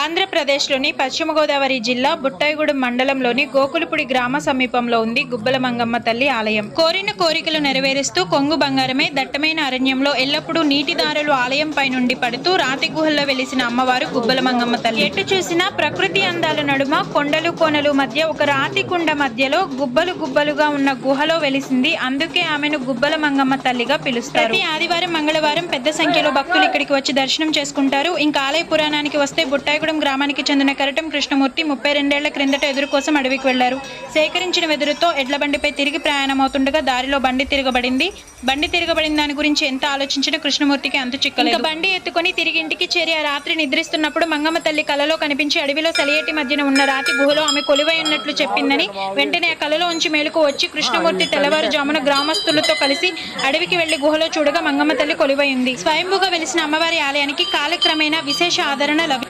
ఆంధ్రప్రదేశ్లోని పశ్చిమ గోదావరి జిల్లా బుట్టాయిగూడెం మండలంలోని గోకులపూడి గ్రామ సమీపంలో ఉంది గుబ్బల మంగమ్మ తల్లి ఆలయం. కోరిన కోరికలు నెరవేరుస్తూ కొంగు బంగారమే దట్టమైన అరణ్యంలో ఎల్లప్పుడూ నీటిదారులు ఆలయంపై నుండి పడుతూ రాతి గుహల్లో వెలిసిన అమ్మవారు గుబ్బల మంగమ్మ తల్లి. ఎటు చూసినా ప్రకృతి అందాల నడుమ కొండలు కోనలు మధ్య ఒక రాతి కుండ మధ్యలో గుబ్బలు గుబ్బలుగా ఉన్న గుహలో వెలిసింది. అందుకే ఆమెను గుబ్బల మంగమ్మ తల్లిగా పిలుస్తారు. ప్రతి ఆదివారం మంగళవారం పెద్ద సంఖ్యలో భక్తులు ఇక్కడికి వచ్చి దర్శనం చేసుకుంటారు. ఇంకా ఆలయ పురాణానికి వస్తే బుట్టాయిగూడెం గ్రామానికి చెందిన కరటం కృష్ణమూర్తి 32 ఏళ్ల క్రిందట ఎదురు కోసం అడవికి వెళ్లారు. సేకరించిన వెదురుతో ఎడ్ల బండిపై తిరిగి ప్రయాణమవుతుండగా దారిలో బండి తిరగబడింది. దాని గురించి ఎంత ఆలోచించినా కృష్ణమూర్తికి అంతు చిక్కలేదు. బండి ఎత్తుకొని తిరిగి ఇంటికి చేరి ఆ రాత్రి నిద్రిస్తున్నప్పుడు మంగమ్మ తల్లి కలలో కనిపించి అడవిలో సెలయేటి మధ్యన ఉన్న రాతి గుహలో ఆమె కొలువై ఉన్నట్లు చెప్పిందని వెంటనే ఆ కలలో ఉంచి మేలుకు వచ్చి కృష్ణమూర్తి తెల్లవారుజామున గ్రామస్తులతో కలిసి అడవికి వెళ్లి గుహలో చూడగా మంగమ్మ తల్లి కొలువై ఉంది. స్వయంభూగా వెలిసిన అమ్మవారి ఆలయానికి కాలక్రమేణా విశేష ఆదరణ లభించింది.